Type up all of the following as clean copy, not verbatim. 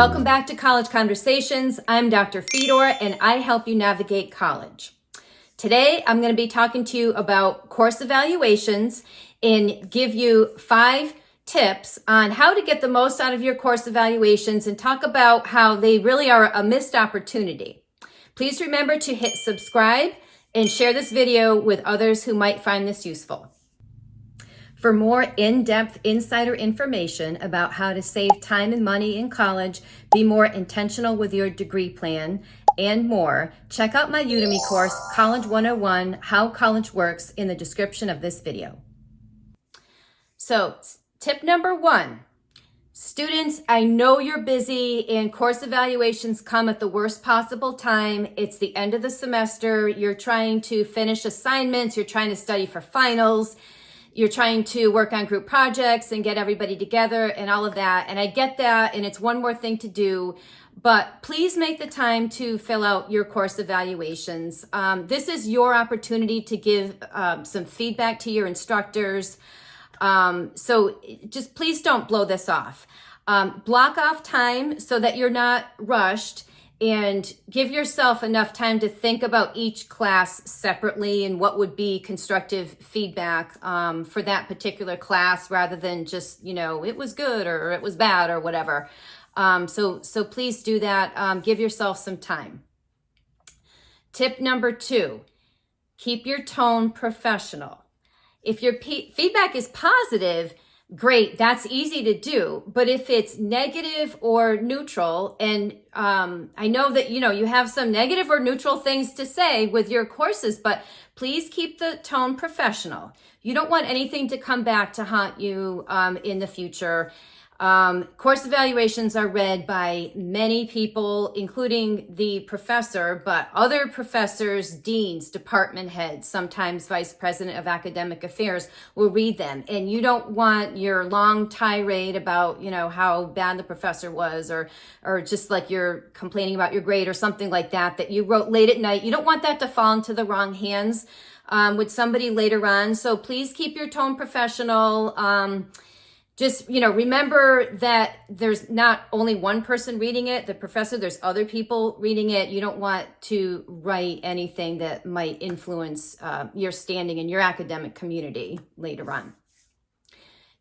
Welcome back to College Conversations. I'm Dr. Fedor and I help you navigate college. Today, I'm going to be talking to you about course evaluations and give you 5 tips on how to get the most out of your course evaluations and talk about how they really are a missed opportunity. Please remember to hit subscribe and share this video with others who might find this useful. For more in-depth insider information about how to save time and money in college, be more intentional with your degree plan, and more, check out my Udemy course, College 101, How College Works, in the description of this video. So, tip number 1. Students, I know you're busy and course evaluations come at the worst possible time. It's the end of the semester. You're trying to finish assignments. You're trying to study for finals. You're trying to work on group projects and get everybody together and all of that. And I get that, and it's one more thing to do, but please make the time to fill out your course evaluations. This is your opportunity to give some feedback to your instructors. So just please don't blow this off. Block off time so that you're not rushed, and give yourself enough time to think about each class separately and what would be constructive feedback for that particular class, rather than just, it was good or it was bad or whatever. So please do that. Give yourself some time. Tip number 2, keep your tone professional. If your feedback is positive, great, that's easy to do. But if it's negative or neutral, and I know that, you have some negative or neutral things to say with your courses, but please keep the tone professional. You don't want anything to come back to haunt you in the future. Course evaluations are read by many people, including the professor, but other professors, deans, department heads, sometimes vice president of academic affairs will read them. And you don't want your long tirade about, how bad the professor was, or just like you're complaining about your grade or something like that you wrote late at night. You don't want that to fall into the wrong hands with somebody later on. So please keep your tone professional. Just, remember that there's not only one person reading it, the professor, there's other people reading it. You don't want to write anything that might influence your standing in your academic community later on.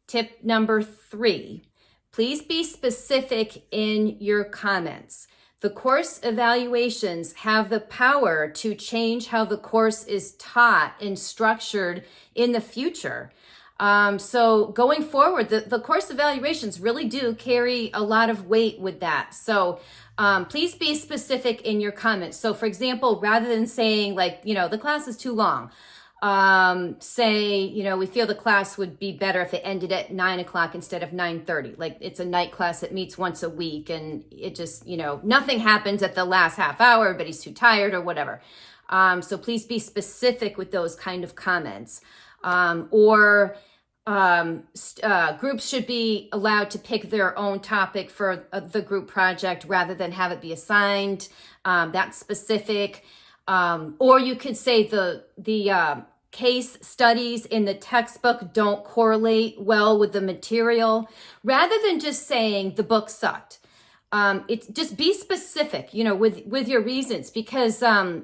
Tip number 3, please be specific in your comments. The course evaluations have the power to change how the course is taught and structured in the future. So going forward, the course evaluations really do carry a lot of weight with that. So please be specific in your comments. So for example, rather than saying the class is too long, say, we feel the class would be better if it ended at 9 o'clock instead of 9:30. Like it's a night class that meets once a week, and it just, nothing happens at the last half hour, everybody's too tired or whatever. So please be specific with those kind of comments. Groups should be allowed to pick their own topic for the group project rather than have it be assigned. That's specific. Or you could say the case studies in the textbook don't correlate well with the material, rather than just saying the book sucked. It's just be specific, with your reasons, because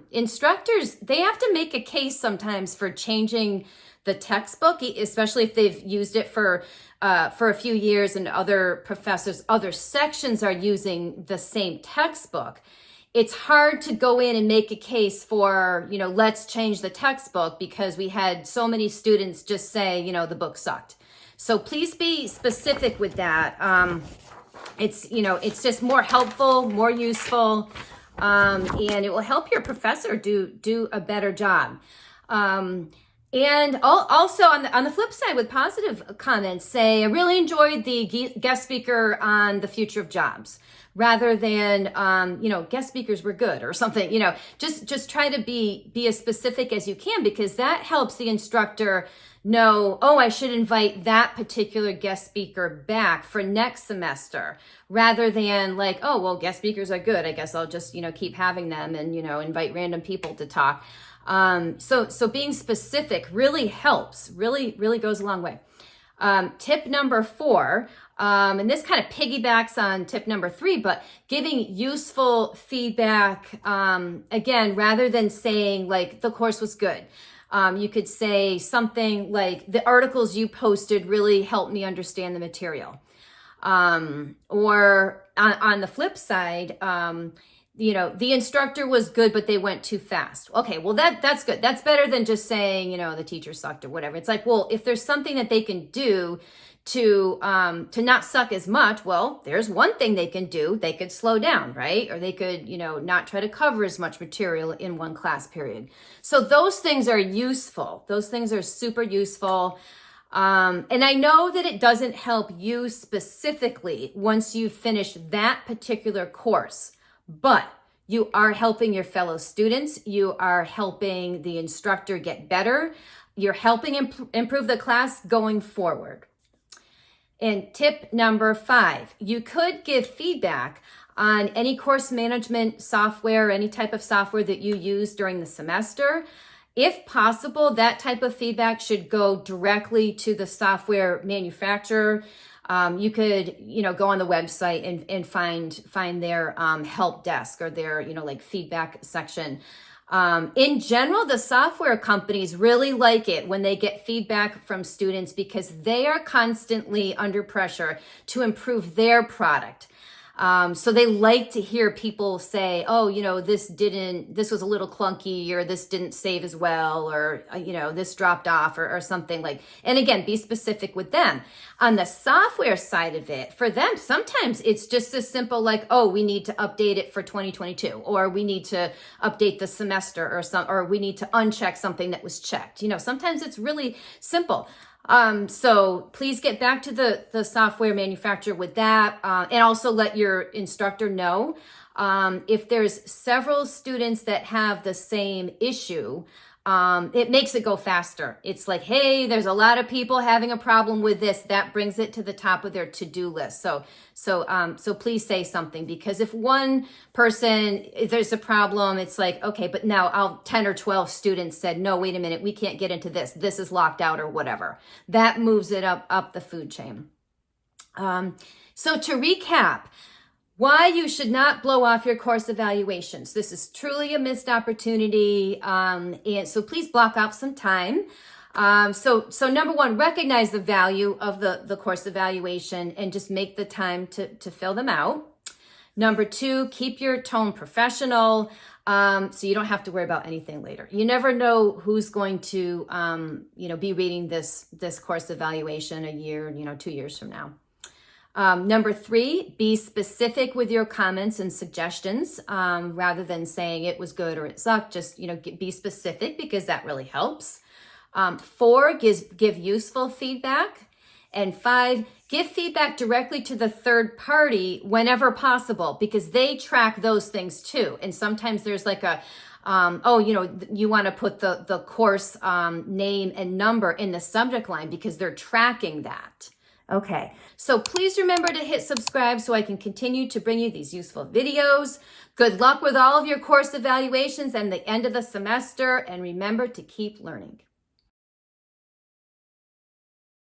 instructors, they have to make a case sometimes for changing the textbook, especially if they've used it for a few years and other professors, other sections are using the same textbook. It's hard to go in and make a case for, let's change the textbook because we had so many students just say, the book sucked. So please be specific with that. It's just more helpful, more useful, and it will help your professor do a better job. And also on the flip side, with positive comments, say, I really enjoyed the guest speaker on the future of jobs, rather than, guest speakers were good or something. Just try to be as specific as you can, because that helps the instructor know, I should invite that particular guest speaker back for next semester, rather than guest speakers are good, I guess I'll just, keep having them and, invite random people to talk. So being specific really helps, really goes a long way. Tip number 4, and this kind of piggybacks on tip number 3, but giving useful feedback, again, rather than saying like the course was good. You could say something like, the articles you posted really helped me understand the material. Or on the flip side, the instructor was good, but they went too fast. Okay, well, that's good. That's better than just saying, the teacher sucked or whatever. It's like, well, if there's something that they can do to not suck as much, well, there's one thing they can do. They could slow down, right? Or they could, not try to cover as much material in one class period. So those things are useful. Those things are super useful. And I know that it doesn't help you specifically once you finish that particular course, but you are helping your fellow students. You are helping the instructor get better. You're helping improve the class going forward. And tip number 5, you could give feedback on any course management software, any type of software that you use during the semester. If possible, that type of feedback should go directly to the software manufacturer. You could, go on the website and find their help desk or their, feedback section. In general, the software companies really like it when they get feedback from students because they are constantly under pressure to improve their product. So they like to hear people say, oh, this was a little clunky, or this didn't save as well, or, this dropped off or something like, and again, be specific with them. On the software side of it, for them, sometimes it's just as simple like, oh, we need to update it for 2022, or we need to update the semester or we need to uncheck something that was checked. Sometimes it's really simple. So please get back to the software manufacturer with that, and also let your instructor know. If there's several students that have the same issue, it makes it go faster. It's like, hey, there's a lot of people having a problem with this. That brings it to the top of their to-do list. So please say something, because if one person, if there's a problem, it's like, okay, but now 10 or 12 students said, no, wait a minute, we can't get into this. This is locked out or whatever. That moves it up the food chain. So to recap, why you should not blow off your course evaluations. This is truly a missed opportunity, and so please block out some time. So number 1, recognize the value of the course evaluation and just make the time to fill them out. Number 2, keep your tone professional, so you don't have to worry about anything later. You never know who's going to be reading this course evaluation a year, 2 years from now. Number 3, be specific with your comments and suggestions, rather than saying it was good or it sucked. Just, be specific, because that really helps. 4, give useful feedback. And 5, give feedback directly to the third party whenever possible, because they track those things too. And sometimes there's like a, you want to put the course name and number in the subject line because they're tracking that. Okay, so please remember to hit subscribe so I can continue to bring you these useful videos. Good luck with all of your course evaluations and the end of the semester, and remember to keep learning.